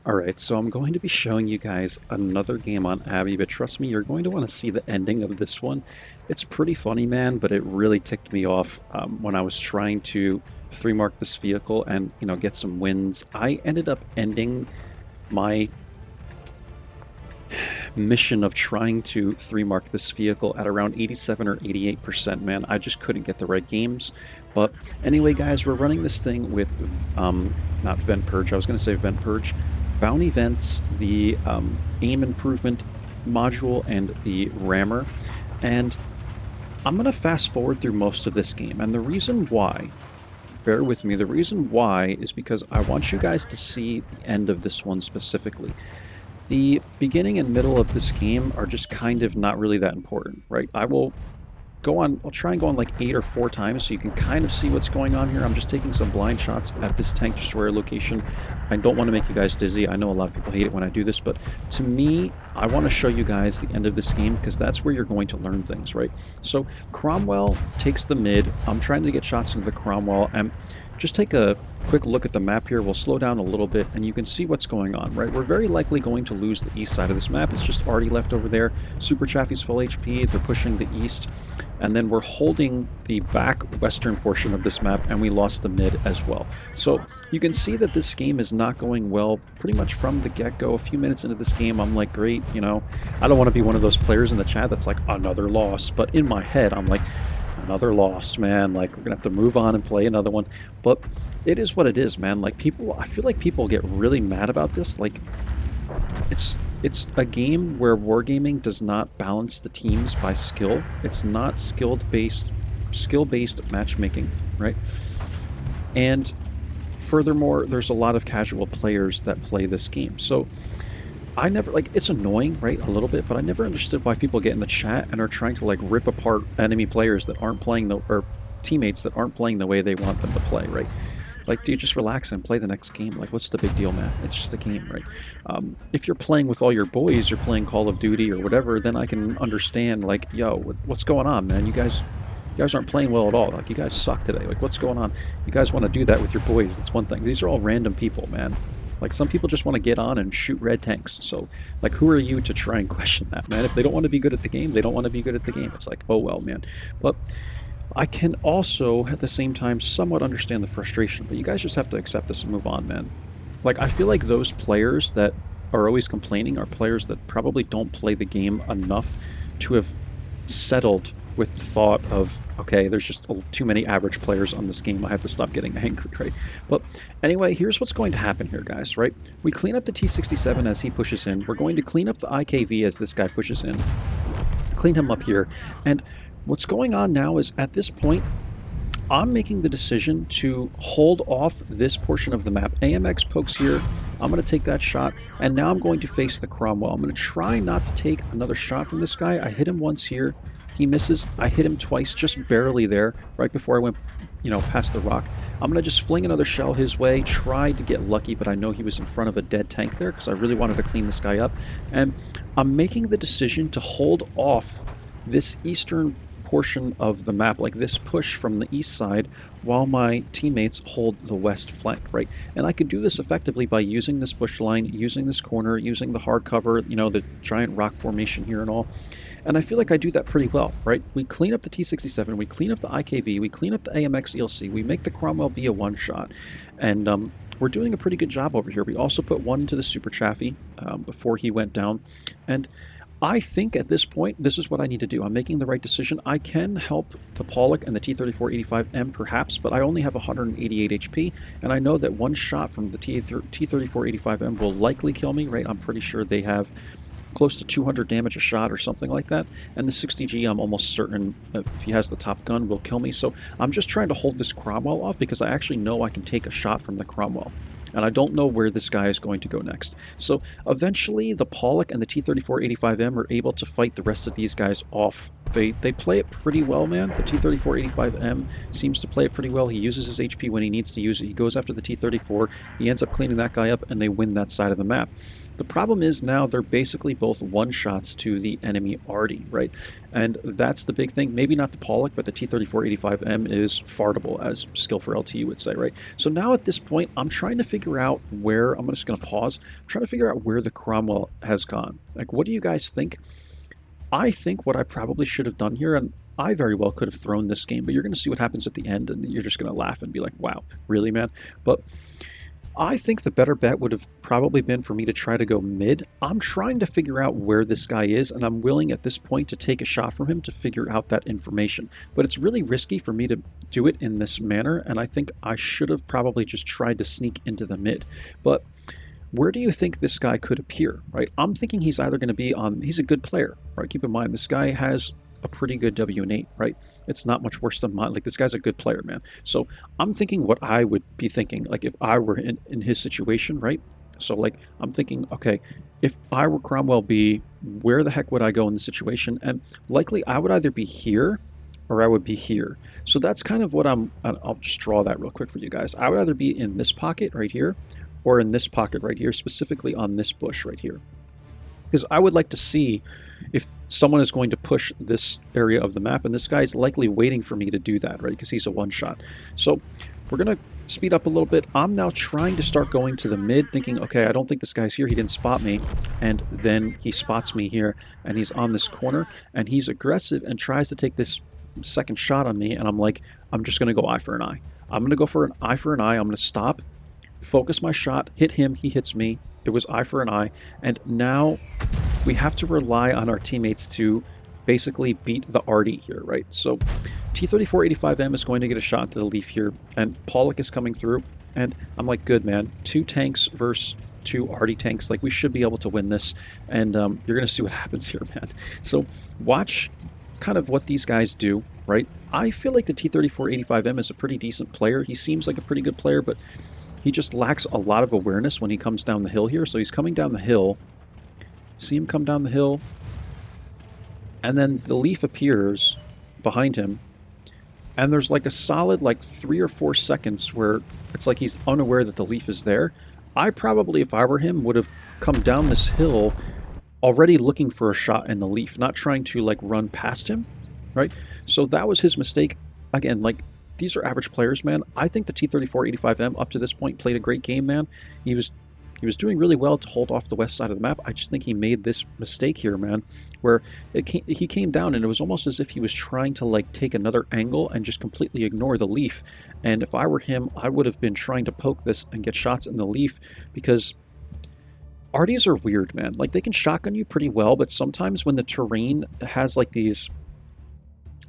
Alright, so I'm going to be showing you guys another game on Abby, but trust me, you're going to want to see the ending of this one. It's pretty funny, man, but it really ticked me off when I was trying to three-mark this vehicle and, get some wins. I ended up ending my mission of trying to three-mark this vehicle at around 87 or 88%, man. I just couldn't get the right games. But anyway, guys, we're running this thing with, not Vent Purge, I was going to say Vent Purge. Bounty Vents, the aim improvement module, and the rammer. And I'm going to fast forward through most of this game. And the reason why, bear with me, the reason why is because I want you guys to see the end of this one specifically. The beginning and middle of this game are just kind of not really that important, right? I'll try and go on like 8 or 4 times so you can kind of see what's going on here. I'm just taking some blind shots at this tank destroyer location. I don't want to make you guys dizzy. I know a lot of people hate it when I do this, but to me, I want to show you guys the end of this game because that's where you're going to learn things, right? So Cromwell takes the mid. I'm trying to get shots into the Cromwell, and just take a quick look at the map here. We'll slow down a little bit and you can see what's going on, right? We're very likely going to lose the east side of this map. It's just Artie left over there. Super Chaffee's full HP. They're pushing the east. And then we're holding the back western portion of this map, and we lost the mid as well. So you can see that this game is not going well pretty much from the get-go. A few minutes into this game, I'm like, great, I don't want to be one of those players in the chat that's like, another loss. But in my head, I'm like, another loss, man. Like, we're gonna have to move on and play another one. But it is what it is, man. Like, I feel like people get really mad about this. Like, it's a game where wargaming does not balance the teams by skill. It's not skill-based matchmaking, right? And furthermore, there's a lot of casual players that play this game. So I never, like, it's annoying, right, a little bit, but I never understood why people get in the chat and are trying to, like, rip apart enemy players that aren't playing or teammates that aren't playing the way they want them to play, right? Like, dude, just relax and play the next game. Like, what's the big deal, man? It's just a game, right? If you're playing with all your boys, you're playing Call of Duty or whatever, then I can understand, like, yo, what's going on, man? You guys aren't playing well at all. Like, you guys suck today. Like, what's going on? You guys want to do that with your boys. That's one thing. These are all random people, man. Like, some people just want to get on and shoot red tanks. So, like, who are you to try and question that, man? If they don't want to be good at the game, they don't want to be good at the game. It's like, oh, well, man. But I can also, at the same time, somewhat understand the frustration. But you guys just have to accept this and move on, man. Like, I feel like those players that are always complaining are players that probably don't play the game enough to have settled with the thought of, okay, there's just too many average players on this game. I have to stop getting angry, right? But anyway, here's what's going to happen here, guys, right? We clean up the T-67 as he pushes in. We're going to clean up the IKV as this guy pushes in. Clean him up here. And what's going on now is, at this point, I'm making the decision to hold off this portion of the map. AMX pokes here. I'm going to take that shot, and now I'm going to face the Cromwell. I'm going to try not to take another shot from this guy. I hit him once here. He misses. I hit him twice, just barely there, right before I went, past the rock. I'm going to just fling another shell his way, try to get lucky, but I know he was in front of a dead tank there because I really wanted to clean this guy up. And I'm making the decision to hold off this eastern portion of the map, like this push from the east side, while my teammates hold the west flank, right? And I could do this effectively by using this bush line, using this corner, using the hard cover, the giant rock formation here and all. And I feel like I do that pretty well, right? We clean up the T-67, we clean up the IKV, we clean up the AMX ELC, we make the Cromwell be a one-shot, and we're doing a pretty good job over here. We also put one into the Super Chaffee before he went down, and I think at this point, this is what I need to do. I'm making the right decision. I can help the Pollock and the T-3485M perhaps, but I only have 188 HP, and I know that one shot from the T-3485M will likely kill me, right? I'm pretty sure they have close to 200 damage a shot or something like that, and the 60G, I'm almost certain, if he has the top gun, will kill me. So I'm just trying to hold this Cromwell off because I actually know I can take a shot from the Cromwell, and I don't know where this guy is going to go next. So eventually the Pollock and the T-3485M are able to fight the rest of these guys off. They play it pretty well, man. The T-3485M seems to play it pretty well. He uses his HP when he needs to use it. He goes after the T-34. He ends up cleaning that guy up, and they win that side of the map. The problem is now they're basically both one-shots to the enemy Artie, right? And that's the big thing. Maybe not the Pollock, but the T-3485M is fartable, as Skill for LTU would say, right? So now at this point, I'm trying to figure out where, I'm just going to pause, I'm trying to figure out where the Cromwell has gone. Like, what do you guys think? I think what I probably should have done here, and I very well could have thrown this game, but you're going to see what happens at the end, and you're just going to laugh and be like, wow, really, man? But I think the better bet would have probably been for me to try to go mid. I'm trying to figure out where this guy is, and I'm willing at this point to take a shot from him to figure out that information. But it's really risky for me to do it in this manner, and I think I should have probably just tried to sneak into the mid. But where do you think this guy could appear, right? I'm thinking he's either going to be on, he's a good player, right? Keep in mind, this guy has a pretty good W8, right? It's not much worse than mine. Like, this guy's a good player, man. So I'm thinking what I would be thinking, like, if I were in his situation, right? So, like, I'm thinking, okay, if I were Cromwell B, where the heck would I go in the situation? And likely I would either be here or I would be here. So that's kind of what I'll just draw that real quick for you guys. I would either be in this pocket right here or in this pocket right here, specifically on this bush right here. Because I would like to see if someone is going to push this area of the map, and this guy's likely waiting for me to do that, right? Because he's a one-shot. So we're going to speed up a little bit. I'm now trying to start going to the mid, thinking, okay, I don't think this guy's here. He didn't spot me. And then he spots me here, and he's on this corner, and he's aggressive and tries to take this second shot on me, and I'm like, I'm just going to go eye for an eye. I'm going to go for an eye for an eye. I'm going to stop, focus my shot, hit him, he hits me. It was eye for an eye, and now we have to rely on our teammates to basically beat the Artie here, right? So T-3485M is going to get a shot to the leaf here, and Pollock is coming through, and I'm like, good, man. 2 tanks versus 2 Artie tanks. Like, we should be able to win this, and you're going to see what happens here, man. So watch kind of what these guys do, right? I feel like the T-3485M is a pretty decent player. He seems like a pretty good player, but he just lacks a lot of awareness when he comes down the hill here. So he's coming down the hill. See him come down the hill. And then the leaf appears behind him. And there's like a solid like 3 or 4 seconds where it's like he's unaware that the leaf is there. I probably, if I were him, would have come down this hill already looking for a shot in the leaf, not trying to like run past him, right? So that was his mistake. Again, like, these are average players, man. I think the T-3485M up to this point played a great game, man. He was doing really well to hold off the west side of the map. I just think he made this mistake here, man, where he came down and it was almost as if he was trying to like take another angle and just completely ignore the leaf. And if I were him, I would have been trying to poke this and get shots in the leaf, because Arties are weird, man. Like, they can shotgun you pretty well, but sometimes when the terrain has like these,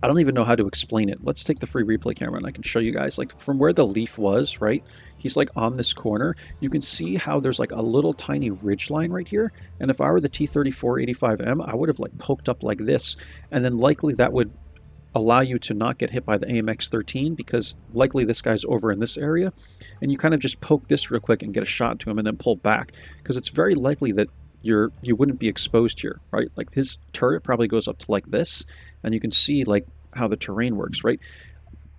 I don't even know how to explain it. Let's take the free replay camera and I can show you guys, like, from where the leaf was, right? He's like on this corner. You can see how there's like a little tiny ridge line right here. And if I were the T-3485M, I would have like poked up like this. And then likely that would allow you to not get hit by the AMX-13, because likely this guy's over in this area. And you kind of just poke this real quick and get a shot to him and then pull back, because it's very likely that you wouldn't be exposed here, right? Like, his turret probably goes up to like this, and you can see like how the terrain works, right?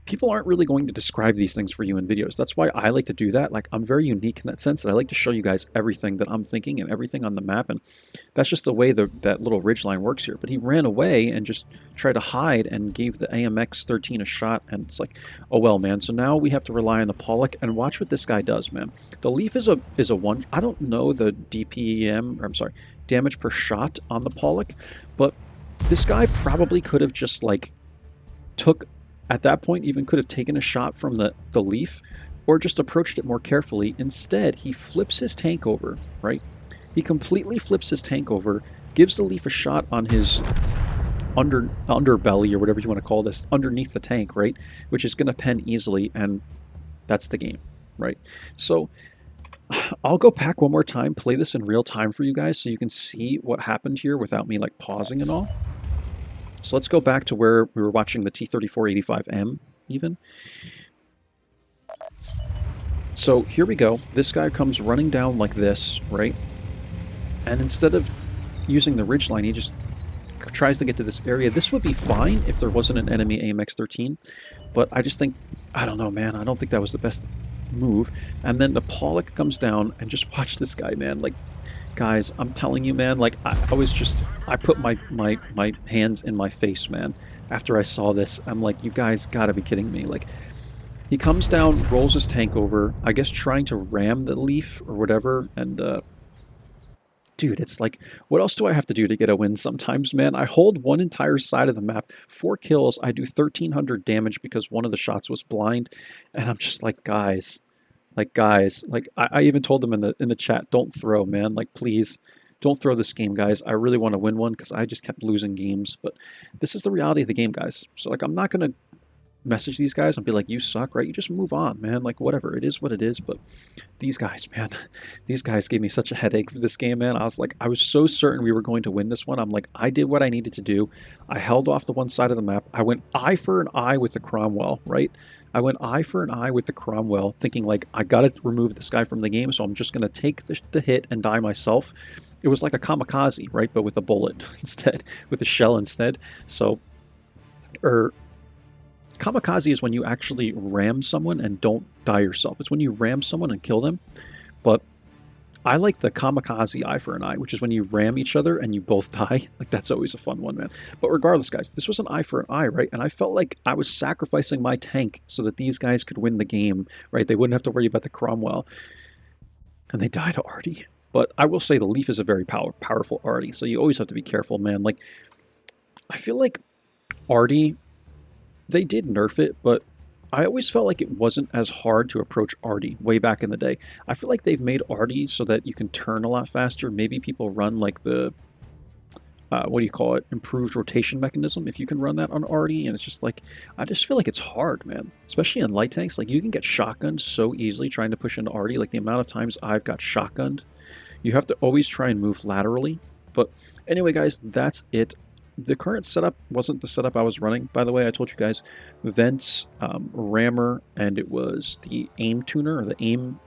People aren't really going to describe these things for you in videos. That's why I like to do that. Like, I'm very unique in that sense, that I like to show you guys everything that I'm thinking and everything on the map, and that's just the way that little ridge line works here. But he ran away and just tried to hide and gave the AMX-13 a shot, and it's like, oh well, man. So now we have to rely on the Pollock, and watch what this guy does, man. The leaf is a one. I don't know the DPM, or I'm sorry, damage per shot on the Pollock, but this guy probably could have just like at that point, even could have taken a shot from the leaf, or just approached it more carefully. Instead, he flips his tank over, right? He completely flips his tank over, gives the leaf a shot on his underbelly, or whatever you want to call this, underneath the tank, right? Which is going to pen easily, and that's the game, right? So I'll go back one more time, play this in real time for you guys so you can see what happened here without me like pausing and all. So let's go back to where we were watching the T-3485M even. So here we go. This guy comes running down like this, right? And instead of using the ridgeline, he just tries to get to this area. This would be fine if there wasn't an enemy AMX-13, but I just think, I don't know, man. I don't think that was the best move. And then the Pollock comes down, and just watch this guy, man. Like, Guys, I'm telling you, man, like, I was just, I put my hands in my face, man. After I saw this, I'm like, you guys gotta be kidding me. Like, he comes down, rolls his tank over, I guess trying to ram the leaf or whatever, and, dude, it's like, what else do I have to do to get a win sometimes, man? I hold one entire side of the map, 4 kills, I do 1,300 damage because one of the shots was blind, and I'm just like, guys, I even told them in the chat, don't throw, man. Like, please, don't throw this game, guys. I really want to win one because I just kept losing games. But this is the reality of the game, guys. So, like, I'm not going to message these guys and be like, you suck, right? You just move on, man. Like, whatever. It is what it is. But these guys, man, these guys gave me such a headache for this game, man. I was like, I was so certain we were going to win this one. I'm like, I did what I needed to do. I held off the one side of the map. I went eye for an eye with the Cromwell, right? I went eye for an eye with the Cromwell, thinking like, I got to remove this guy from the game, so I'm just going to take the hit and die myself. It was like a kamikaze, right? But with a bullet instead, with a shell instead. So, or kamikaze is when you actually ram someone and don't die yourself. It's when you ram someone and kill them. But I like the kamikaze eye for an eye, which is when you ram each other and you both die. Like, that's always a fun one, man. But regardless, guys, this was an eye for an eye, right? And I felt like I was sacrificing my tank so that these guys could win the game, right? They wouldn't have to worry about the Cromwell. And they died to Artie. But I will say the Leaf is a very powerful Artie, so you always have to be careful, man. Like, I feel like Artie, they did nerf it, but I always felt like it wasn't as hard to approach Artie way back in the day. I feel like they've made Artie so that you can turn a lot faster. Maybe people run like the, what do you call it, improved rotation mechanism, if you can run that on Artie, and it's just like, I just feel like it's hard, man. Especially in light tanks, like, you can get shotgunned so easily trying to push into Artie. Like, the amount of times I've got shotgunned, you have to always try and move laterally. But anyway, guys, that's it. The current setup wasn't the setup I was running, by the way. I told you guys, vents, rammer, and it was the aim tuner, or the aim,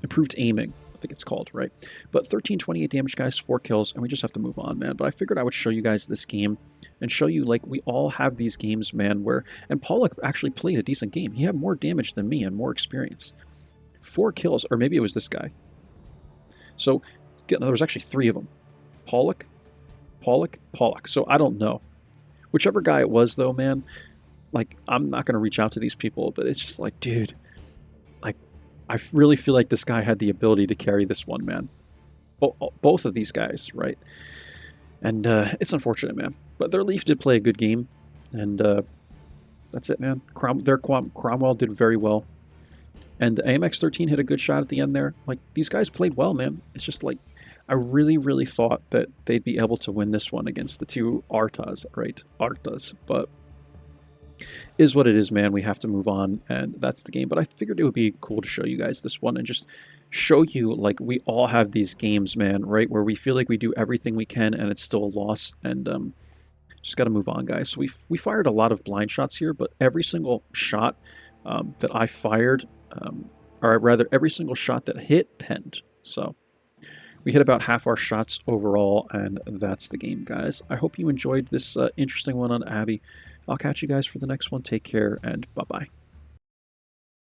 improved aiming, I think it's called, right? But 1328 damage, guys, 4 kills, and we just have to move on, man. But I figured I would show you guys this game and show you, like, we all have these games, man, where, and Pollock actually played a decent game. He had more damage than me and more experience. 4 kills, or maybe it was this guy. So there was actually 3 of them. Pollock. So I don't know. Whichever guy it was, though, man, like, I'm not going to reach out to these people, but it's just like, dude, like, I really feel like this guy had the ability to carry this one, man. Both of these guys, right? And it's unfortunate, man. But their Leaf did play a good game, and that's it, man. Cromwell did very well. And the AMX-13 hit a good shot at the end there. Like, these guys played well, man. It's just like, I really, really thought that they'd be able to win this one against the 2 Artas, right? Artas. But is what it is, man. We have to move on, and that's the game. But I figured it would be cool to show you guys this one and just show you, like, we all have these games, man, right? Where we feel like we do everything we can and it's still a loss. And just got to move on, guys. So we fired a lot of blind shots here, but every single shot that I fired, or rather every single shot that hit, penned. So we hit about half our shots overall, and that's the game, guys. I hope you enjoyed this interesting one on Abby. I'll catch you guys for the next one. Take care, and bye-bye.